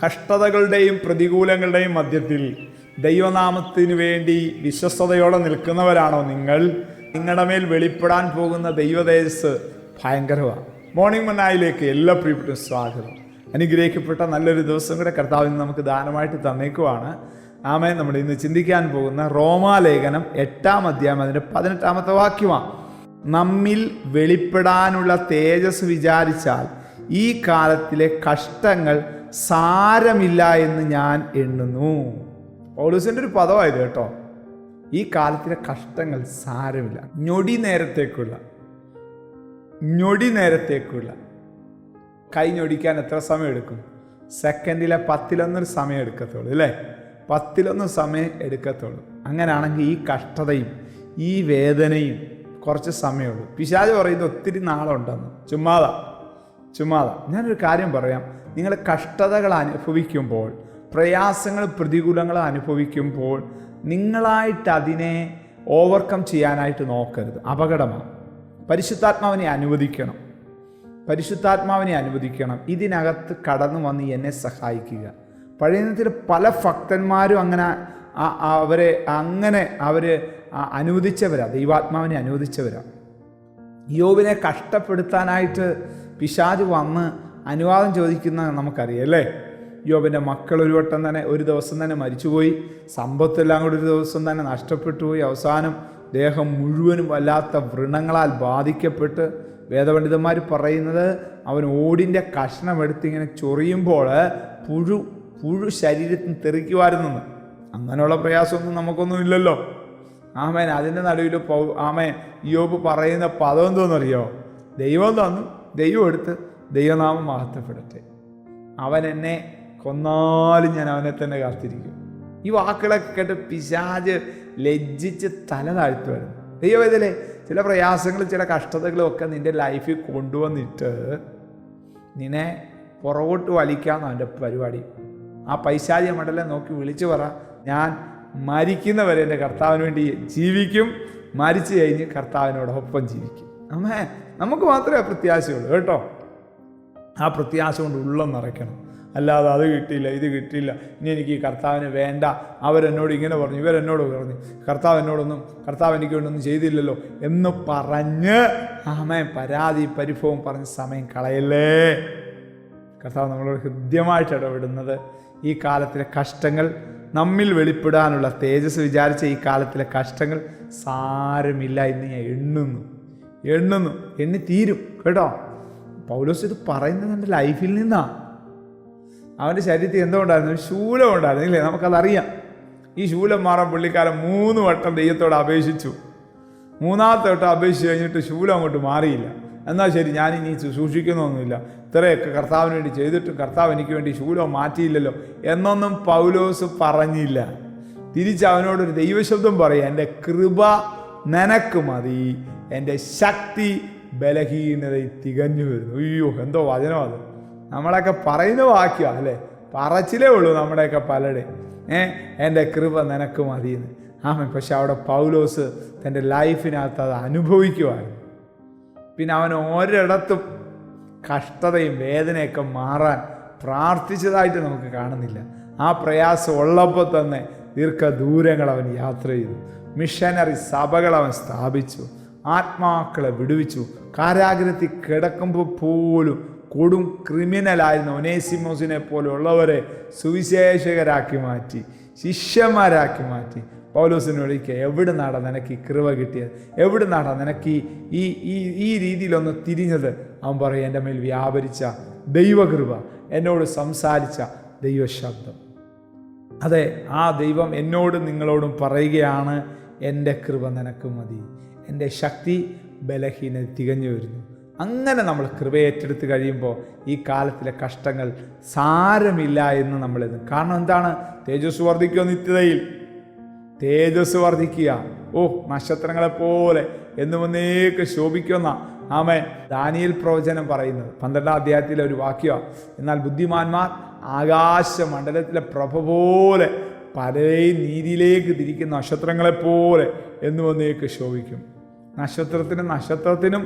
കഷ്ടതകളുടെയും പ്രതികൂലങ്ങളുടെയും മധ്യത്തിൽ ദൈവനാമത്തിന് വേണ്ടി വിശ്വസ്തയോടെ നിൽക്കുന്നവരാണോ നിങ്ങൾ? നിങ്ങളുടെ മേൽ വെളിപ്പെടാൻ പോകുന്ന ദൈവതേജസ് ഭയങ്കരമാണ്. മോർണിംഗ് മന്നായിലേക്ക് എല്ലാ പ്രിയപ്പെട്ട സ്വാഗതം. അനുഗ്രഹിക്കപ്പെട്ട നല്ലൊരു ദിവസം കൂടെ കർത്താവിന് നമുക്ക് ദാനമായിട്ട് തന്നേക്കുവാണ്. ആമേൻ. നമ്മൾ ഇന്ന് ചിന്തിക്കാൻ പോകുന്ന റോമാലേഖനം 8-ാം അധ്യായം അതിൻ്റെ 18-ാമത്തെ വാക്യമാണ്. നമ്മിൽ വെളിപ്പെടാനുള്ള തേജസ് വിചാരിച്ചാൽ ഈ കാലത്തിലെ കഷ്ടങ്ങൾ സാരമില്ല എന്ന് ഞാൻ എണ്ണുന്നു. പൗലോസിൻ്റെ ഒരു പദമായത് കേട്ടോ. ഈ കാലത്തിലെ കഷ്ടങ്ങൾ സാരമില്ല. ഞൊടി നേരത്തേക്കുള്ള കൈ ഞൊടിക്കാൻ എത്ര സമയം എടുക്കും? സെക്കൻഡിലെ 10-1 സമയം എടുക്കത്തുള്ളൂ അല്ലേ? 10-1 സമയം എടുക്കത്തുള്ളൂ. അങ്ങനെയാണെങ്കിൽ ഈ കഷ്ടതയും ഈ വേദനയും കുറച്ച് സമയമുള്ളൂ. പിശാച് പറയുന്നത് ഒത്തിരി നാളുണ്ടെന്ന്. ചുമ്മാതാ. ഞാനൊരു കാര്യം പറയാം. നിങ്ങൾ കഷ്ടതകൾ അനുഭവിക്കുമ്പോൾ, പ്രയാസങ്ങൾ പ്രതികൂലങ്ങൾ അനുഭവിക്കുമ്പോൾ നിങ്ങളായിട്ട് അതിനെ ഓവർകം ചെയ്യാനായിട്ട് നോക്കരുത്. അപകടമാണ്. പരിശുദ്ധാത്മാവിനെ അനുവദിക്കണം. ഇതിനകത്ത് കടന്നു വന്ന് എന്നെ സഹായിക്കുക. പഴയ നിയമത്തിൽ പല ഭക്തന്മാരും അവരെ അനുവദിച്ചവരാ, ദൈവാത്മാവിനെ അനുവദിച്ചവരാ. യോബിനെ കഷ്ടപ്പെടുത്താനായിട്ട് പിശാച് വന്ന് അനുവാദം ചോദിക്കുന്ന നമുക്കറിയാം അല്ലേ? യോബിൻ്റെ മക്കൾ ഒരു ദിവസം തന്നെ മരിച്ചുപോയി. സമ്പത്തെല്ലാം കൂടി ഒരു ദിവസം തന്നെ നഷ്ടപ്പെട്ടു പോയി. അവസാനം ദേഹം മുഴുവനും വല്ലാത്ത വ്രണങ്ങളാൽ ബാധിക്കപ്പെട്ട് വേദപണ്ഡിതന്മാർ പറയുന്നത് അവൻ ഓടിൻ്റെ കഷ്ണമെടുത്ത് ഇങ്ങനെ ചൊറിയുമ്പോൾ പുഴു ശരീരത്തിന് തെറിക്കുമായിരുന്നെന്ന്. അങ്ങനെയുള്ള പ്രയാസമൊന്നും നമുക്കൊന്നും ഇല്ലല്ലോ. ആമേൻ. അതിൻ്റെ നടുവിൽ യോബ് പറയുന്ന പദം എന്തോന്നറിയോ? ദൈവം തന്നു, ദൈവം എടുത്ത്, ദൈവനാമം മഹത്വപ്പെടട്ടെ. അവൻ എന്നെ കൊന്നാലും ഞാൻ അവനെ തന്നെ കാത്തിരിക്കും. ഈ വാക്കുകളൊക്കെ കേട്ട് പിശാച് ലജ്ജിച്ച് തല താഴ്ത്തുമായിരുന്നു. ദൈവവേദനയിലെ ചില പ്രയാസങ്ങളും ചില കഷ്ടതകളും ഒക്കെ നിൻ്റെ ലൈഫിൽ കൊണ്ടുവന്നിട്ട് നിന്നെ പുറകോട്ട് വലിക്കാമെന്ന് അവൻ്റെ പരിപാടി. ആ പൈശാചിക മണ്ഡലം നോക്കി വിളിച്ചു പറ, ഞാൻ മരിക്കുന്നവരെ എൻ്റെ കർത്താവിന് വേണ്ടി ജീവിക്കും, മരിച്ചു കഴിഞ്ഞ് കർത്താവിനോടൊപ്പം ജീവിക്കും. നമുക്ക് മാത്രമേ ആ പ്രത്യാശയുള്ളൂ കേട്ടോ. ആ പ്രത്യാശ കൊണ്ട് ഉള്ളം നിറയ്ക്കണം. അല്ലാതെ അത് കിട്ടിയില്ല, ഇത് കിട്ടിയില്ല, ഇനി എനിക്ക് ഈ കർത്താവിന് വേണ്ട, അവരെന്നോട് ഇങ്ങനെ പറഞ്ഞു, ഇവരെന്നോട് പറഞ്ഞു, കർത്താവ് എനിക്ക് വേണ്ടൊന്നും ചെയ്തില്ലല്ലോ എന്ന് പറഞ്ഞ് പരാതി പരിഭവം പറഞ്ഞ് സമയം കളയല്ലേ. കർത്താവ് നമ്മളോട് ഹൃദ്യമായിട്ട് ഇടപെടുന്നത് ഈ കാലത്തിലെ കഷ്ടങ്ങൾ നമ്മിൽ വെളിപ്പെടാനുള്ള തേജസ് വിചാരിച്ച ഈ കാലത്തിലെ കഷ്ടങ്ങൾ സാരമില്ല എന്ന് ഞാൻ എണ്ണി തീരും കേട്ടോ. പൗലോസ് ഇത് പറയുന്നത് എൻ്റെ ലൈഫിൽ നിന്നാണ്. അവൻ്റെ ശരീരത്തിൽ എന്തോ ഉണ്ടായിരുന്നു? ശൂലം ഉണ്ടായിരുന്നു ഇല്ലേ? നമുക്കതറിയാം. ഈ ശൂലം മാറാൻ പുള്ളിക്കാരൻ 3 വട്ടം ദൈവത്തോട് അപേക്ഷിച്ചു. 3-ാമത്തെ വട്ടം അപേക്ഷിച്ച് കഴിഞ്ഞിട്ട് ശൂലം അങ്ങോട്ട് മാറിയില്ല. എന്നാൽ ശരി, ഞാനിനി സൂക്ഷിക്കുന്നൊന്നുമില്ല, ഇത്രയൊക്കെ കർത്താവിന് വേണ്ടി ചെയ്തിട്ടും കർത്താവ് എനിക്ക് വേണ്ടി ശൂലം മാറ്റിയില്ലല്ലോ എന്നൊന്നും പൗലോസ് പറഞ്ഞില്ല. തിരിച്ച് അവനോടൊരു ദൈവശബ്ദം പറയുക, എൻ്റെ കൃപ നിനക്ക് മതി, എൻ്റെ ശക്തി ബലഹീനതയിൽ തികഞ്ഞു വരുന്നു. അയ്യോ, എന്തോ വചനം അത്! നമ്മളൊക്കെ പറയുന്ന വാക്യമാണ് അല്ലേ? പറച്ചിലേ ഉള്ളൂ നമ്മുടെയൊക്കെ പലരുടെ. എൻ്റെ കൃപ നിനക്ക് മതിയെന്ന്. പക്ഷെ അവിടെ പൗലോസ് തൻ്റെ ലൈഫിനകത്ത് അത് അനുഭവിക്കുമായിരുന്നു. പിന്നെ അവൻ ഒരിടത്തും കഷ്ടതയും വേദനയൊക്കെ മാറാൻ പ്രാർത്ഥിച്ചതായിട്ട് നമുക്ക് കാണുന്നില്ല. ആ പ്രയാസം ഉള്ളപ്പോൾ തന്നെ ദീർഘദൂരങ്ങൾ അവൻ യാത്ര ചെയ്തു. മിഷനറി സഭകൾ അവൻ സ്ഥാപിച്ചു. ആത്മാക്കളെ വിടുവിച്ചു. കാരാഗ്രഹത്തിൽ കിടക്കുമ്പോൾ പോലും കൊടും ക്രിമിനലായിരുന്ന ഒനേസിമോസിനെ പോലുള്ളവരെ സുവിശേഷകരാക്കി മാറ്റി, ശിഷ്യന്മാരാക്കി മാറ്റി. പൗലോസിനോടിക്കുക, എവിടെ നാടാ നിനക്ക് ഈ കൃപ കിട്ടിയത്? എവിടെ നാടാ നിനക്ക് ഈ രീതിയിലൊന്ന് തിരിഞ്ഞത്? അവൻ പറയും, എൻ്റെ മേൽ വ്യാപരിച്ച ദൈവകൃപ, എന്നോട് സംസാരിച്ച ദൈവശബ്ദം. അതെ, ആ ദൈവം എന്നോടും നിങ്ങളോടും പറയുകയാണ്, എൻ്റെ കൃപ നിനക്ക് മതി, എൻ്റെ ശക്തി ബലഹീനത തികഞ്ഞു വരുന്നു. അങ്ങനെ നമ്മൾ കൃപ ഏറ്റെടുത്ത് കഴിയുമ്പോൾ ഈ കാലത്തിലെ കഷ്ടങ്ങൾ സാരമില്ല എന്ന് നമ്മളിത്. കാരണം എന്താണ്? തേജസ് വർദ്ധിക്കുക, നിത്യതയിൽ തേജസ് വർദ്ധിക്കുക. നക്ഷത്രങ്ങളെപ്പോലെ എന്നുമൊന്നേക്ക് ശോഭിക്കുന്ന ദാനിയേൽ പ്രവചനം പറയുന്നത് 12-ാം അധ്യായത്തിലെ ഒരു വാക്യമാണ്. എന്നാൽ ബുദ്ധിമാന്മാർ ആകാശമണ്ഡലത്തിലെ പ്രഭ പോലെ പലരെയും നീതിയിലേക്ക് തിരിക്കുന്ന നക്ഷത്രങ്ങളെപ്പോലെ എന്നുമൊന്നേക്ക് ശോഭിക്കും. നക്ഷത്രത്തിനും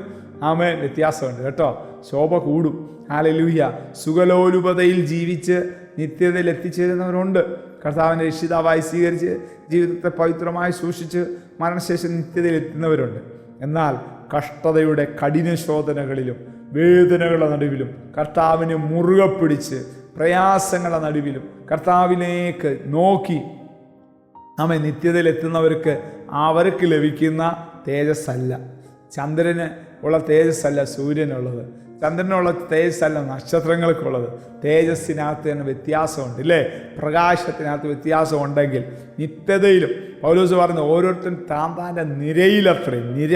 വ്യത്യാസമുണ്ട് കേട്ടോ. ശോഭ കൂടും. ഹല്ലേലൂയ. സുഖലോലുപതയിൽ ജീവിച്ച് നിത്യതയിൽ എത്തിച്ചേരുന്നവരുണ്ട്. കർത്താവിനെ രക്ഷിതാവായി സ്വീകരിച്ച് ജീവിതത്തെ പവിത്രമായി സൂക്ഷിച്ച് മരണശേഷം നിത്യതയിൽ എത്തുന്നവരുണ്ട്. എന്നാൽ കഷ്ടതയുടെ കഠിന ശോധനകളിലും വേദനകളുടെ നടുവിലും കർത്താവിനെ മുറുകെ പിടിച്ച് പ്രയാസങ്ങളുടെ നടുവിലും കർത്താവിലേക്ക് നോക്കി നമ്മെ നിത്യതയിൽ എത്തുന്നവർക്ക് അവർക്ക് ലഭിക്കുന്ന തേജസ്സല്ല, ചന്ദ്രന് ഉള്ള തേജസ്സല്ല സൂര്യനുള്ളത്, ചന്ദ്രനുള്ള തേജസ്സല്ല നക്ഷത്രങ്ങൾക്കുള്ളത്. തേജസ്സിനകത്ത് തന്നെ വ്യത്യാസമുണ്ട്, ഇല്ലേ? പ്രകാശത്തിനകത്ത് വ്യത്യാസമുണ്ടെങ്കിൽ നിത്യതയിലും പൗലോസ് പറഞ്ഞു ഓരോരുത്തരും താന്താൻ്റെ നിരയിലത്രയും നിര,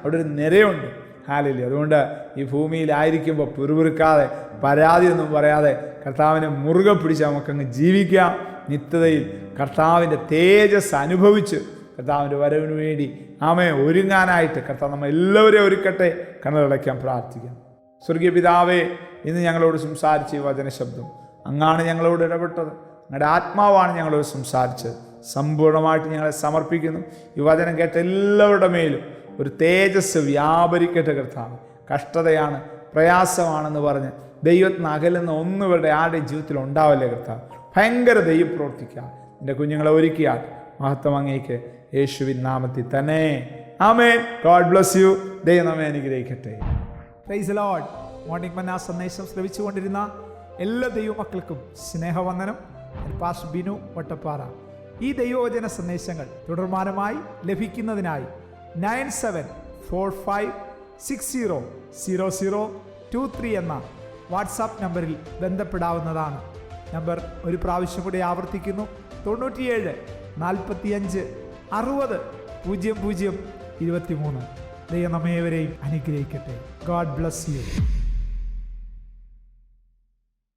അവിടെ ഒരു നിരയുണ്ട്. ഹല്ലേലൂയ. അതുകൊണ്ട് ഈ ഭൂമിയിലായിരിക്കുമ്പോൾ പിറുപിറുക്കാതെ പരാതിയൊന്നും പറയാതെ കർത്താവിനെ മുറുകെ പിടിച്ച് നമുക്കങ്ങ് ജീവിക്കാം. നിത്യതയിൽ കർത്താവിൻ്റെ തേജസ് അനുഭവിച്ച് കർത്താവിൻ്റെ വരവിന് വേണ്ടി ഒരുങ്ങാനായിട്ട് കർത്താവ് നമ്മൾ എല്ലാവരെയും ഒരുക്കട്ടെ. കണ്ണടയ്ക്കാൻ പ്രാർത്ഥിക്കാം. സ്വർഗീയ പിതാവേ, ഇന്ന് ഞങ്ങളോട് സംസാരിച്ച ഈ വചന ശബ്ദം അങ്ങാണ് ഞങ്ങളോട് ഇടപെട്ടത്. ഞങ്ങളുടെ ആത്മാവാണ് ഞങ്ങളോട് സംസാരിച്ചത്. സമ്പൂർണ്ണമായിട്ട് ഞങ്ങളെ സമർപ്പിക്കുന്നു. ഈ വചനം കേട്ട എല്ലാവരുടെ മേലും ഒരു തേജസ് വ്യാപരിക്കട്ടെ കർത്താവ്. കഷ്ടതയാണ്, പ്രയാസമാണെന്ന് പറഞ്ഞ് ദൈവത്തിന് അകലുന്ന ഒന്നുവരുടെ ആരുടെയും ജീവിതത്തിൽ ഉണ്ടാവല്ലേ കർത്താവ്. ഭയങ്കര ദൈവം പ്രവർത്തിക്കുക. എൻ്റെ കുഞ്ഞുങ്ങളെ ഒരുക്കിയാൽ മഹത്വം അങ്ങേക്ക് യേശുവിൻ നാമത്തിൽ തന്നെ. ആമേൻ. God bless you. ദൈവം നമ്മെ അനുഗ്രഹിക്കട്ടെ. Praise the Lord. മോർണിംഗ് മന്ന സന്ദേശം ശ്രവിച്ചുകൊണ്ടിരുന്ന എല്ലാ ദൈവമക്കൾക്കും സ്നേഹവന്ദനം. പാസ്റ്റർ ബിനു വട്ടപ്പാറ. ഈ ദൈവവചന സന്ദേശങ്ങൾ തുടർമാനമായി ലഭിക്കുന്നതിനായി 9745600023 എന്ന വാട്സാപ്പ് നമ്പറിൽ ബന്ധപ്പെടാവുന്നതാണ്. നമ്പർ ഒരു പ്രാവശ്യം കൂടി ആവർത്തിക്കുന്നു: 97 45 60 00 23. ദൈവം നമ്മേവരെയും അനുഗ്രഹിക്കട്ടെ. God bless U.